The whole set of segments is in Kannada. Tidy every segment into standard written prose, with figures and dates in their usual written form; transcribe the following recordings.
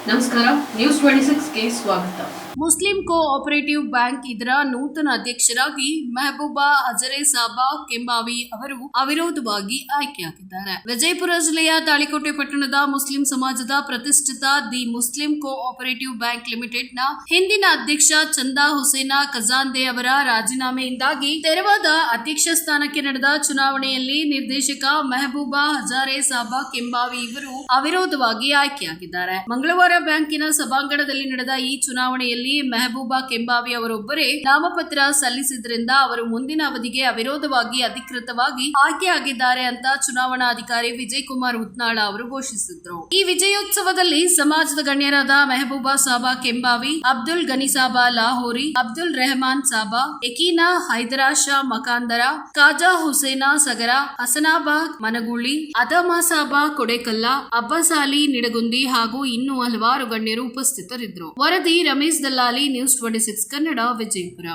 ನಮಸ್ಕಾರ, ನ್ಯೂಸ್ 26ಗೆ ಸ್ವಾಗತ. ಮುಸ್ಲಿಂ ಕೋಆಪರೇಟಿವ್ ಬ್ಯಾಂಕ್ ಇದರ ನೂತನ ಅಧ್ಯಕ್ಷರಾಗಿ ಮೆಹಬೂಬಾ ಹಜರೇಸಾಬಾ ಕೆಂಬಾವಿ ಅವರು ಅವಿರೋಧವಾಗಿ ಆಯ್ಕೆಯಾಗಿದ್ದಾರೆ. ವಿಜಯಪುರ ಜಿಲ್ಲೆಯ ತಾಳಿಕೋಟೆ ಪಟ್ಟಣದ ಮುಸ್ಲಿಂ ಸಮಾಜದ ಪ್ರತಿಷ್ಠಿತ ದಿ ಮುಸ್ಲಿಂ ಕೋಆಪರೇಟಿವ್ ಬ್ಯಾಂಕ್ ಲಿಮಿಟೆಡ್ನ ಹಿಂದಿನ ಅಧ್ಯಕ್ಷ ಚಂದಾ ಹುಸೇನಾ ಖಜಾಂದೆ ಅವರ ರಾಜೀನಾಮೆಯಿಂದಾಗಿ ತೆರವಾದ ಅಧ್ಯಕ್ಷ ಸ್ಥಾನಕ್ಕೆ ನಡೆದ ಚುನಾವಣೆಯಲ್ಲಿ ನಿರ್ದೇಶಕ ಮೆಹಬೂಬಾ ಹಜರೇಸಾಬಾ ಕೆಂಬಾವಿ ಇವರು ಅವಿರೋಧವಾಗಿ ಆಯ್ಕೆಯಾಗಿದ್ದಾರೆ. ಮಂಗಳವಾರ ಬ್ಯಾಂಕಿನ ಸಭಾಂಗಣದಲ್ಲಿ ನಡೆದ ಈ ಚುನಾವಣೆಯಲ್ಲಿ ಮೆಹಬೂಬಾ ಕೆಂಬಾವಿ ಅವರೊಬ್ಬರೇ ನಾಮಪತ್ರ ಸಲ್ಲಿಸಿದ್ರಿಂದ ಅವರು ಮುಂದಿನ ಅವಧಿಗೆ ಅವಿರೋಧವಾಗಿ ಅಧಿಕೃತವಾಗಿ ಆಯ್ಕೆಯಾಗಿದ್ದಾರೆ ಅಂತ ಚುನಾವಣಾಧಿಕಾರಿ ವಿಜಯ್ ಕುಮಾರ್ ಉತ್ನಾಳ ಅವರು ಘೋಷಿಸಿದ್ರು. ಈ ವಿಜಯೋತ್ಸವದಲ್ಲಿ ಸಮಾಜದ ಗಣ್ಯರಾದ ಮೆಹಬೂಬಾ ಸಾಬಾ ಕೆಂಬಾವಿ, ಅಬ್ದುಲ್ ಗನಿ ಸಾಬಾ ಲಾಹೋರಿ, ಅಬ್ದುಲ್ ರೆಹಮಾನ್ ಸಾಬಾ, ಎಕೀನಾ ಹೈದರಾ ಶಾ ಮಕಾಂದರ, ಖಾಜಾ ಹುಸೇನಾ ಸಗರ, ಹಸನಾಬಾದ್ ಮನಗೂಳಿ, ಅದಮಾ ಸಾಬಾ ಕೊಡೆಕಲ್ಲ, ಅಬ್ಬಾಸ್ ಅಲಿ ನಿಡಗುಂದಿ ಹಾಗೂ ಇನ್ನೂ ಹಲವಾರು ಗಣ್ಯರು ಉಪಸ್ಥಿತರಿದ್ದರು. ವರದಿ ರಮೇಶ್ ದಲ್ಲಾಲಿ, ನ್ಯೂಸ್ 26 ಕನ್ನಡ, ವಿಜಯಪುರ.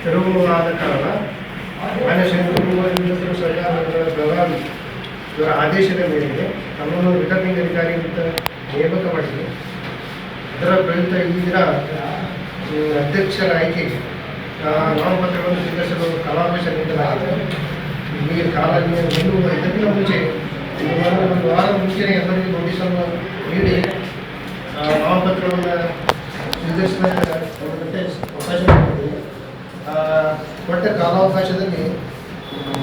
ತೆರವುವಾದ ಕಾರಣ ಮಾನ್ಯ ಇವರ ಆದೇಶದ ಮೇರೆಗೆ ನಮ್ಮನ್ನು ರಿಟರ್ನಿಂಗ್ ಅಧಿಕಾರಿ ಅಂತ ನೇಮಕ ಮಾಡಿದೆ. ಅದರ ಪ್ರಯುಕ್ತ ಈ ದಿನ ಅಧ್ಯಕ್ಷರ ಆಯ್ಕೆಗೆ ನಾಮಪತ್ರಗಳನ್ನು ಸ್ವೀಕರಿಸಲು ಕಾಲಾವಕಾಶ ನೀಡಲಾಗಿದೆ. ಈ ಇದಕ್ಕಿಂತ ಮುಂಚೆ ಒಂದು ವಾರ ಮುಂಚೆನೇ ಎಲ್ಲರಿಗೂ ನೋಟಿಸನ್ನು ನೀಡಿ ನಾಮಪತ್ರವನ್ನು ಸ್ವೀಕರಿಸಿದಾಗ ಅವಕಾಶ ನೀಡಿದೆ. ಕೊಟ್ಟ ಕಾಲಾವಕಾಶದಲ್ಲಿ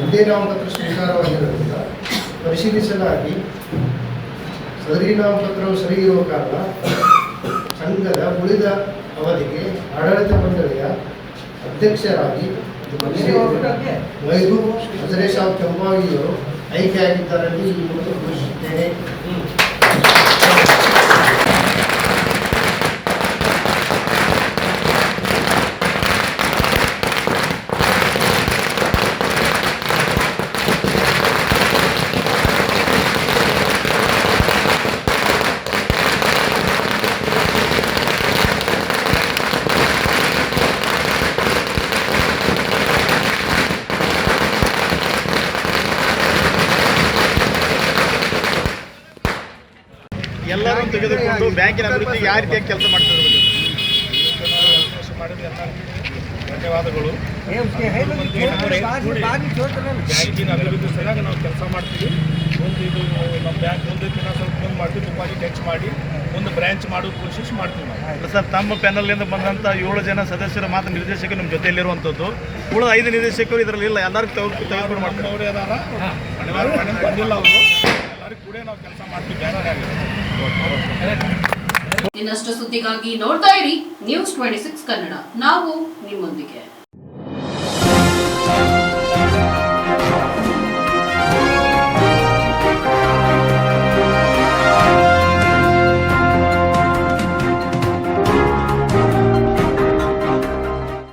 ಒಂದೇ ನಾಮಪತ್ರ ಸ್ವೀಕಾರವಾಗಿರೋದ್ರಿಂದ ಪರಿಶೀಲಿಸಲಾಗಿ ಸದರಿ ನಾಮಪತ್ರವು ಸರಿ ಇರುವ ಕಾರಣ ಸಂಘದ ಉಳಿದ ಅವಧಿಗೆ ಆಡಳಿತ ಮಂಡಳಿಯ ಅಧ್ಯಕ್ಷರಾಗಿ ಮೆಹಬೂಬ್ ಹಜರೇಸಾಬ್ ಕೆಂಬಾವಿಯವರು ಆಯ್ಕೆಯಾಗಿದ್ದಾರೆಂದು ಈ ಮೂಲಕ ಘೋಷಿಸುತ್ತೇನೆ. ಎಲ್ಲರೂ ತೆಗೆದುಕೊಂಡು ಬ್ಯಾಂಕಿನ ಅಭಿವೃದ್ಧಿಗೆ ಯಾವ ರೀತಿಯಾಗಿ ಕೆಲಸ ಮಾಡ್ತಾರೆ ಧನ್ಯವಾದಗಳು. ಬ್ಯಾಂಕಿನ ಅಭಿವೃದ್ಧಿ ಸರಿಯಾಗಿ ನಾವು ಕೆಲಸ ಮಾಡ್ತೀವಿ. ಒಂದು ಇದು ನಮ್ಮ ಬ್ಯಾಂಕ್ ಮುಂದೆ ಸ್ವಲ್ಪ ಮುಂದೆ ಮಾಡ್ತೀವಿ, ಡಿಪಾಸಿಟ್ ಹೆಚ್ಚು ಮಾಡಿ ಒಂದು ಬ್ರಾಂಚ್ ಮಾಡೋ ಕೋಶಿಶ್ ಮಾಡ್ತೀವಿ ನಾವು. ಸರ್, ತಮ್ಮ ಪ್ಯಾನಲ್ನಿಂದ ಬಂದಂಥ 7 ಜನ ಸದಸ್ಯರು ಮಾತ್ರ ನಿರ್ದೇಶಕರು ನಮ್ಮ ಜೊತೆಯಲ್ಲಿರುವಂಥದ್ದು. ಉಳಿದ 5 ನಿರ್ದೇಶಕರು ಇದರಲ್ಲಿ ಇಲ್ಲ, ಎಲ್ಲರಿಗೂ ತೆಗೆದುಕೊಂಡು ಮಾಡ್ತಾರೆ. ಅವರೇ ಅದಾರ, ಬಂದಿಲ್ಲ ಅವರು ಎಲ್ಲರಿಗೂ ಕೂಡ ನಾವು ಕೆಲಸ ಮಾಡ್ತೀವಿ ಬ್ಯಾಂಕ್. ಇನ್ನಷ್ಟು ಸುದ್ದಿಗಾಗಿ ನೋಡ್ತಾ ಇರಿ ನ್ಯೂಸ್ 26 ಕನ್ನಡ. ನಾವು ನಿಮ್ಮೊಂದಿಗೆ.